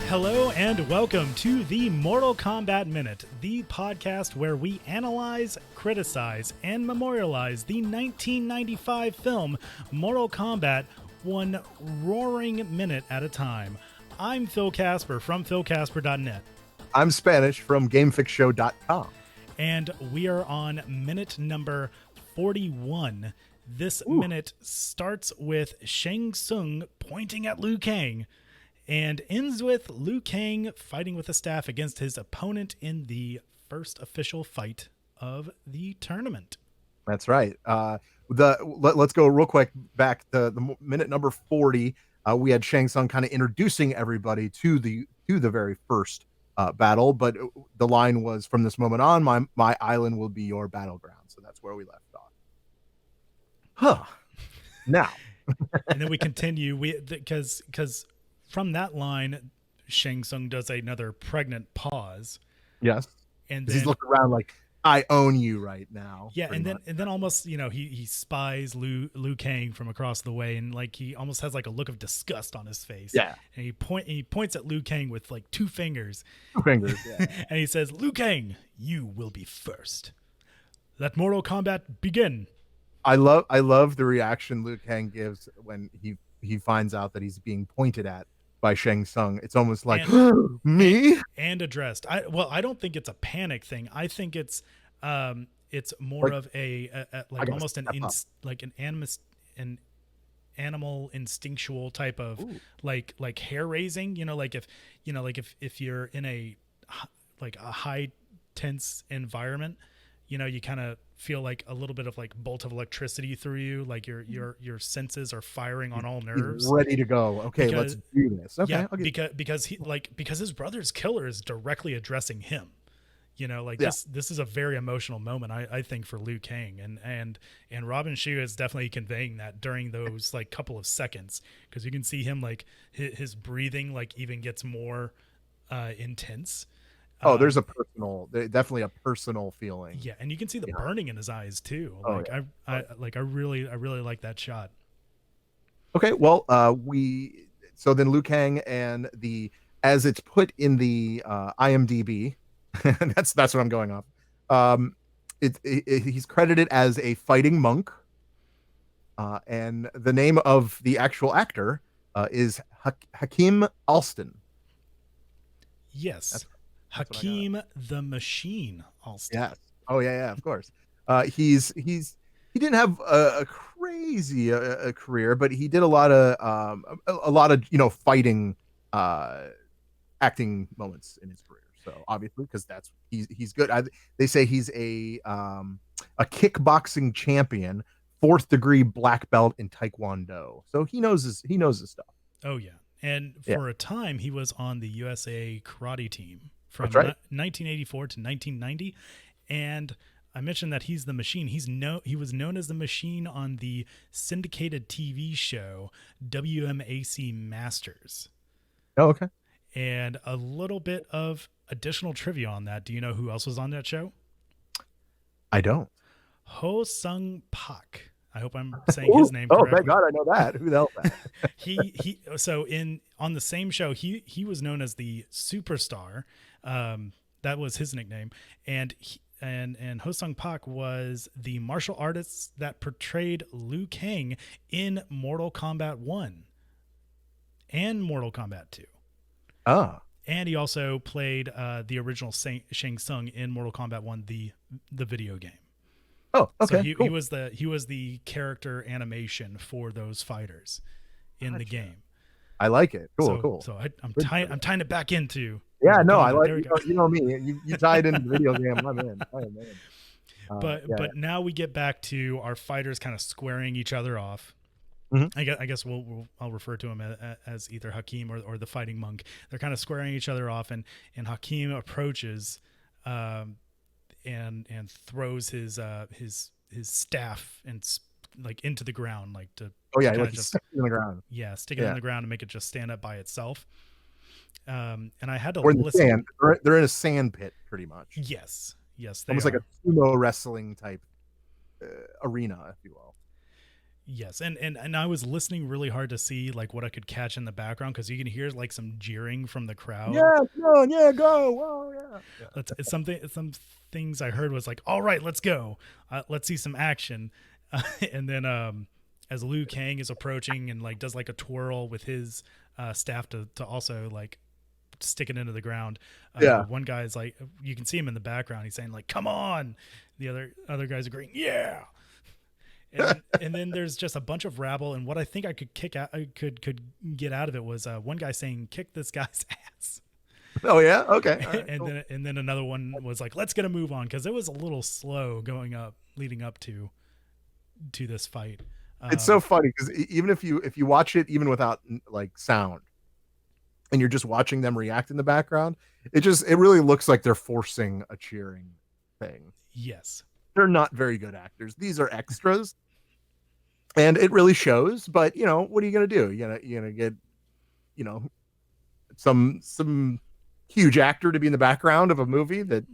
Hello and welcome to the Mortal Kombat Minute, the podcast where we analyze, criticize, and memorialize the 1995 film Mortal Kombat one roaring minute at a time. I'm Phil Casper from philcasper.net. I'm Spanish from GameFixShow.com. And we are on minute number 41. This minute starts with Shang Tsung pointing at Liu Kang and ends with Liu Kang fighting with a staff against his opponent in the first official fight of the tournament. That's right. Let's go real quick back to the minute number 40. We had Shang Tsung kind of introducing everybody to the very first battle, but the line was, "From this moment on, my island will be your battleground." So that's where we left off. Now, and then we continue. Because from that line, Shang Tsung does another pregnant pause. Yes, and then he's looking around like, "I own you right now." Yeah, and then almost, he spies Liu Kang from across the way, and like he almost has like a look of disgust on his face. Yeah, and he points at Liu Kang with like two fingers. Yeah. And he says, "Liu Kang, you will be first. Let Mortal Kombat begin." I love the reaction Liu Kang gives when he finds out that he's being pointed at by Shang Tsung. It's almost like, me? And addressed. I don't think it's a panic thing. I think it's more of a almost an animal instinctual type of like hair raising, if you're in a high tense environment, you kind of feel like a little bit of like bolt of electricity through you, like your senses are firing on all nerves. He's ready to go. Okay, let's do this. Okay, yeah, because his brother's killer is directly addressing him. This is a very emotional moment, I think, for Liu Kang, and Robin Shou is definitely conveying that during those like couple of seconds, because you can see him like his breathing like even gets more intense. There's definitely a personal feeling. Yeah, and you can see the burning in his eyes too. I really like that shot. Okay, well, so then Liu Kang and as it's put in the IMDb, that's what I'm going off. He's credited as a fighting monk, and the name of the actual actor is Hakeem Alston. Yes. Hakeem the Machine Alston. Yes. Oh yeah, of course. He didn't have a crazy career, but he did a lot of fighting acting moments in his career. So obviously, because he's good. They say he's a kickboxing champion, 4th degree black belt in Taekwondo. So he knows his stuff. Oh yeah, and for a time he was on the USA karate team from 1984 to 1990, and I mentioned that he's the Machine. He was known as the Machine on the syndicated TV show WMAC Masters. Oh, okay. And a little bit of additional trivia on that. Do you know who else was on that show? I don't. Ho Sung Pak. I hope I'm saying his name correctly. Oh, thank God, I know that. Who the hell is that? So on the same show, he was known as the Superstar. That was his nickname, and Ho Sung Pak was the martial artist that portrayed Liu Kang in Mortal Kombat 1 and Mortal Kombat 2. Ah. And he also played the original Shang Tsung in Mortal Kombat 1, the video game. Oh, okay. So cool. he was the character animation for those fighters in the game. I like it. Cool. So I'm tying it back into. Yeah, no, I like it. You know me. You tied into the video game. I'm in. I am in. But now we get back to our fighters kind of squaring each other off. Mm-hmm. I guess I'll refer to him as either Hakeem or the fighting monk. They're kind of squaring each other off, and Hakeem approaches and throws his staff and like into the ground, like to just stick it in the ground. Yeah, stick it in the ground and make it just stand up by itself. And I had to listen. Sand. They're in a sand pit, pretty much. Yes, they almost are. like a sumo wrestling type arena, if you will. Yes, and I was listening really hard to see like what I could catch in the background because you can hear like some jeering from the crowd. Yeah, come on, yeah, go. Oh, yeah. It's something. Some things I heard was like, "All right, let's go. Let's see some action." And then as Liu Kang is approaching and like does like a twirl with his staff to also like stick it into the ground. Yeah. One guy's like, you can see him in the background. He's saying like, "Come on." The other guys agreeing, "Yeah." And then there's just a bunch of rabble. And what I think I could kick out, I could get out of it was one guy saying, "Kick this guy's ass." Oh yeah. Okay. All right, and cool. then another one was like, "Let's get a move on," because it was a little slow going up, leading up to this fight. It's so funny because even if you watch it even without like sound, and you're just watching them react in the background, it really looks like they're forcing a cheering thing. Yes. They're not very good actors. These are extras, and it really shows. But what are you gonna do? You're gonna get you know some huge actor to be in the background of a movie that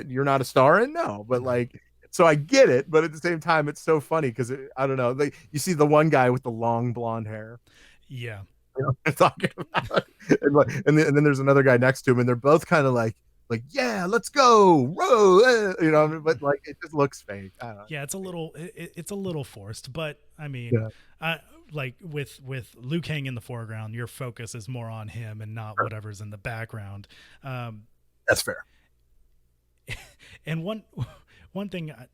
you're not a star in? No, but like, so I get it, but at the same time, it's so funny because I don't know. Like, you see the one guy with the long blonde hair. Yeah. Talking about, and then there's another guy next to him, and they're both kind of like, yeah, let's go, whoa, but like it just looks fake. I don't know. Yeah, it's a little forced, but I mean, Yeah. like with Liu Kang in the foreground, your focus is more on him and not whatever's in the background. That's fair. And one thing I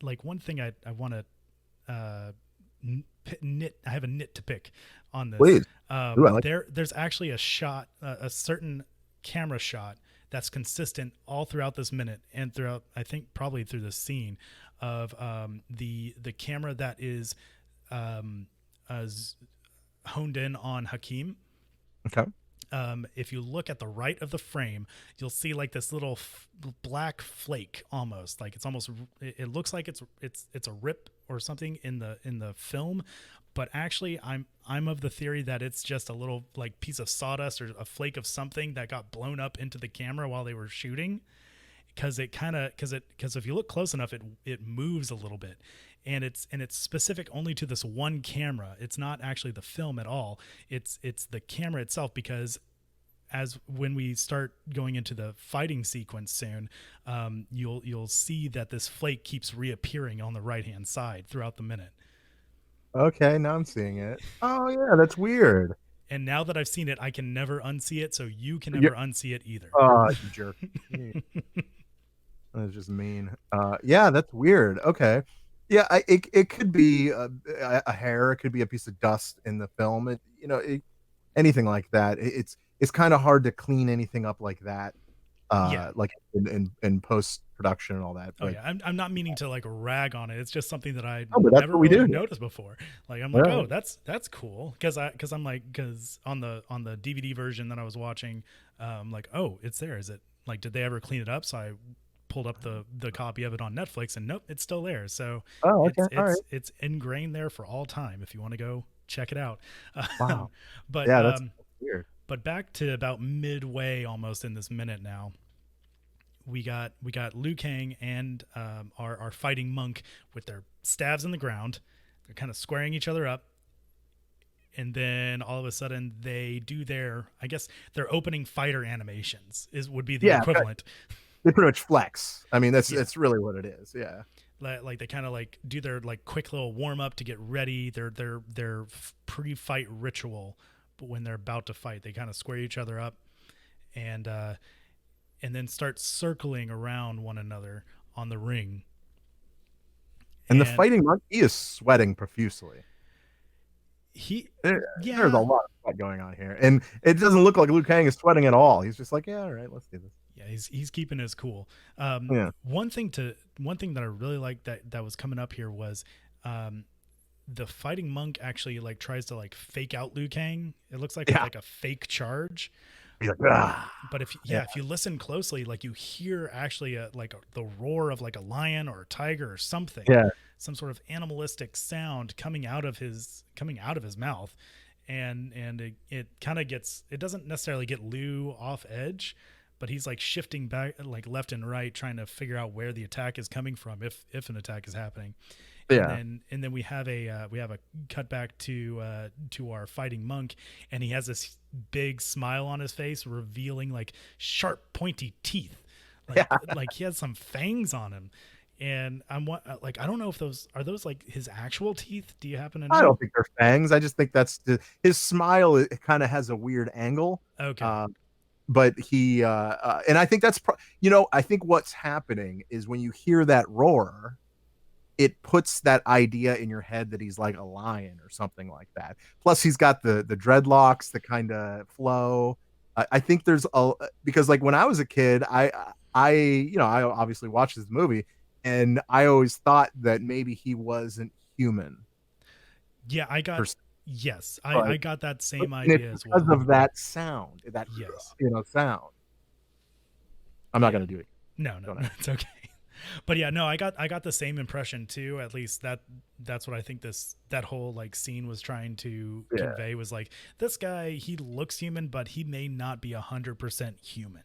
want to nit. I have a nit to pick on this. Please. Ooh, I like There's actually a shot, a certain camera shot that's consistent all throughout this minute and throughout, I think probably through the scene of the camera that is honed in on Hakim. Okay. If you look at the right of the frame, you'll see like this little black flake, almost like it looks like it's a rip or something in the film, but actually I'm of the theory that it's just a little like piece of sawdust or a flake of something that got blown up into the camera while they were shooting, because if you look close enough, it moves a little bit. And it's specific only to this one camera. It's not actually the film at all. It's the camera itself, because as when we start going into the fighting sequence soon, you'll see that this flake keeps reappearing on the right hand side throughout the minute. Okay, now I'm seeing it. Oh yeah, that's weird. And now that I've seen it, I can never unsee it. So you can never unsee it either. Oh, you jerk. That's just mean. Yeah, that's weird. Okay. Yeah, it could be a hair. It could be a piece of dust in the film. Anything like that. It's kind of hard to clean anything up like that. Yeah. Like in post production and all that. Oh But, yeah, I'm not meaning to like rag on it. It's just something that I but that's never what we really do. noticed before. Like I'm like, Yeah. oh, that's cool, because on the DVD version that I was watching, like, oh, it's there. Is it like, did they ever clean it up? So I pulled up the copy of it on Netflix, and nope, it's still there. So Oh, okay. All right. it's ingrained there for all time if you want to go check it out. Wow. But Yeah, that's weird. but back to about midway almost in this minute now. We got Liu Kang and our fighting monk with their staves in the ground. They're kind of squaring each other up, and then all of a sudden they do their opening fighter animations would be the equivalent. They pretty much flex. I mean, that's really what it is. Yeah. Like they kind of like do their like quick little warm up to get ready. Their pre-fight ritual, but when they're about to fight, they kind of square each other up, and then start circling around one another on the ring. And the fighting monk, he is sweating profusely. There's a lot of sweat going on here, and it doesn't look like Liu Kang is sweating at all. He's just like, yeah, all right, let's do this. Yeah, he's keeping his cool. Yeah. One thing that I really liked that was coming up here was the fighting monk actually like tries to like fake out Liu Kang. It looks like like a fake charge. He's like, ah. But if you listen closely, like you hear actually the roar of like a lion or a tiger or something. Yeah. Some sort of animalistic sound coming out of his mouth, and it kind of gets, it doesn't necessarily get Liu off edge, but he's like shifting back like left and right, trying to figure out where the attack is coming from, if an attack is happening. Yeah. And then we have a cut back to our fighting monk, and he has this big smile on his face, revealing like sharp, pointy teeth, Yeah. like he has some fangs on him. And I don't know if those are those like his actual teeth. Do you happen to I know? don't think they're fangs. I just think his smile. It kind of has a weird angle. Okay. Uh, but and I think I think what's happening is when you hear that roar, it puts that idea in your head that he's like a lion or something like that. Plus, he's got the dreadlocks, the kind of flow. I think because like when I was a kid, I obviously watched this movie, and I always thought that maybe he wasn't human. Yeah, I got that same And it's idea as because well. of that sound, that Yes. sound. I'm not Yeah. gonna do it. No, it's okay. But yeah, no, I got the same impression too. At least that's what I think that whole like scene was trying to Yeah. convey, was like, this guy, he looks human, but he may not be 100% human.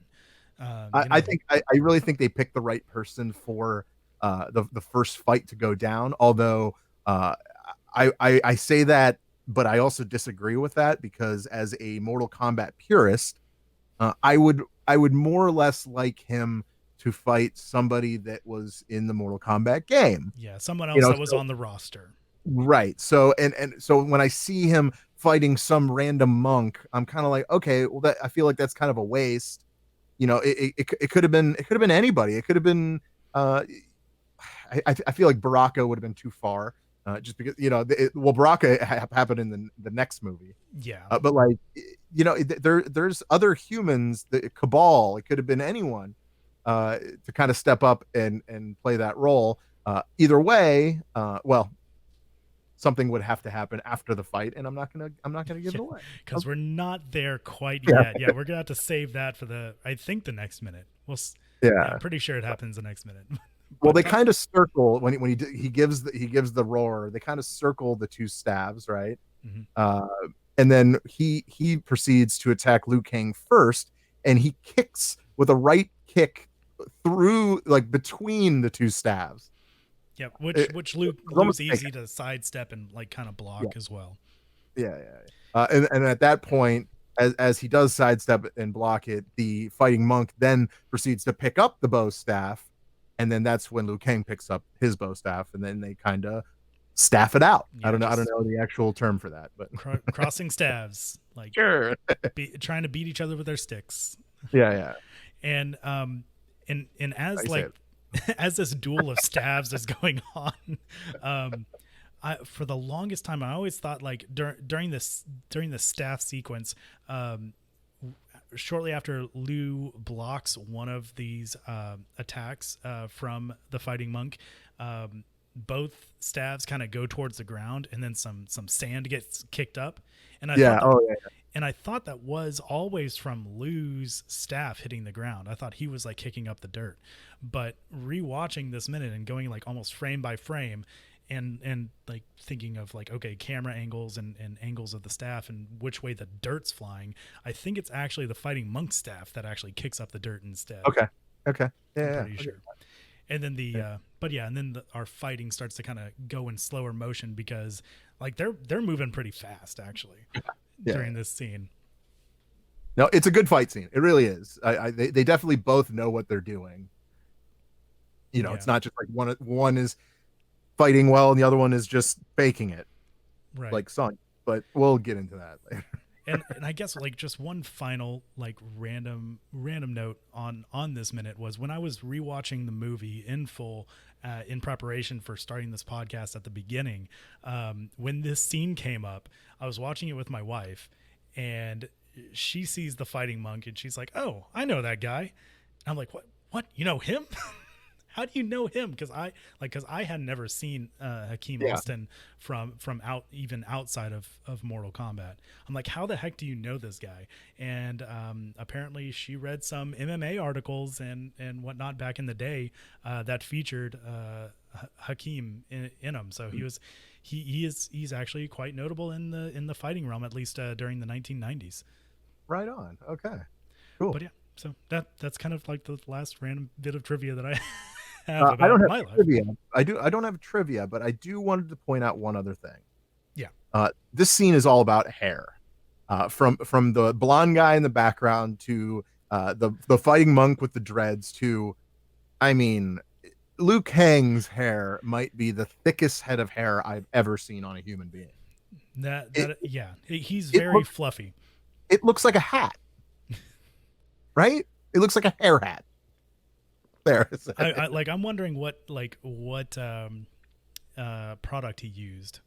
I think I really think they picked the right person for the first fight to go down. Although uh, I say that, but I also disagree with that because as a Mortal Kombat purist, I would more or less like him to fight somebody that was in the Mortal Kombat game. Yeah, someone else that was So, on the roster. right. So and so when I see him fighting some random monk, I'm kind of like, okay, well, I feel like that's kind of a waste. It could have been anybody. It could have been I feel like Baraka would have been too far, just because Baraka happened in the next movie. Yeah. But like there's other humans, the Cabal. It could have been anyone to kind of step up and play that role. Either way, well, something would have to happen after the fight, and I'm not gonna give it away because we're not there quite Yeah. yet. Yeah, we're gonna have to save that for I think the next minute. Yeah. I'm pretty sure it happens the next minute. Well, they kind of circle when he gives the roar. They kind of circle the two staves, right? Mm-hmm. And then he proceeds to attack Liu Kang first, and he kicks with a right kick through, like, between the two staves. Yeah, which Lu's easy to sidestep and like kind of block as well. Yeah. And at that point, as he does sidestep and block it, the fighting monk then proceeds to pick up the bow staff, and then that's when Liu Kang picks up his bow staff, and then they kind of staff it out. Yeah, I don't know the actual term for that, but crossing staves, like sure, trying to beat each other with their sticks. Yeah. And as like as this duel of staves is going on, for the longest time I always thought like during the staff sequence, shortly after Liu blocks one of these attacks from the fighting monk, both staves kind of go towards the ground, and then some sand gets kicked up, and I thought that was always from Liu's staff hitting the ground. I thought he was like kicking up the dirt, but rewatching this minute and going like almost frame by frame, and like thinking of like, okay, camera angles and angles of the staff and which way the dirt's flying, I think it's actually the fighting monk staff that actually kicks up the dirt instead. Okay. I'm pretty sure. And then our fighting starts to kind of go in slower motion because like they're moving pretty fast actually during this scene. No, it's a good fight scene. It really is. They definitely both know what they're doing. It's not just like one is fighting well and the other one is just faking it, right? Like Son. But we'll get into that later. and I guess like just one final like random note on this minute was when I was rewatching the movie in full in preparation for starting this podcast at the beginning, when this scene came up, I was watching it with my wife, and she sees the fighting monk and she's like, "Oh, I know that guy." And I'm like, "What? You know him?" How do you know him? Because I had never seen Hakeem Alston from even outside of Mortal Kombat. I'm like, how the heck do you know this guy? And apparently she read some MMA articles and whatnot back in the day that featured Hakeem in them. So he's actually quite notable in the fighting realm, at least during the 1990s. Right on. Okay. Cool. But yeah, so that's kind of like the last random bit of trivia that I have I don't about have my life. trivia. I don't have trivia, but I do wanted to point out one other thing. Yeah. This scene is all about hair. From the blonde guy in the background to the fighting monk with the dreads to, I mean, Liu Kang's hair might be the thickest head of hair I've ever seen on a human being. Yeah, he's It very looks, fluffy. it looks like a hat, right? It looks like a hair hat. There. I'm wondering what product he used.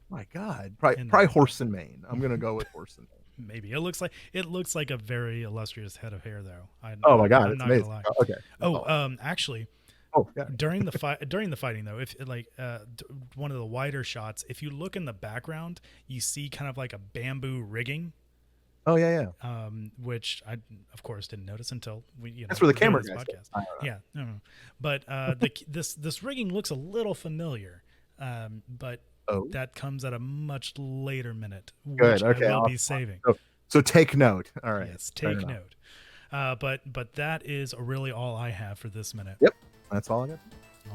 My God, probably horse and mane. I'm gonna go with horse and mane. Maybe it looks like a very illustrious head of hair, though. Oh my God, I'm it's not amazing. gonna lie. Okay. Actually, yeah. during the fighting though, if one of the wider shots, if you look in the background, you see kind of like a bamboo rigging. Oh yeah. Which I of course didn't notice until that's where the camera this guys podcast. Yeah, no. But this rigging looks a little familiar. But that comes at a much later minute, which Good. Okay. I will be saving. So take note. All right. Yes, take note. But that is really all I have for this minute. Yep, that's all I got.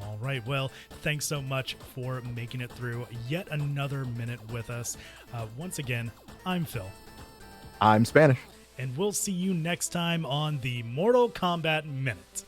All right. Well, thanks so much for making it through yet another minute with us. Once again, I'm Phil. I'm Spanish. And we'll see you next time on the Mortal Kombat Minute.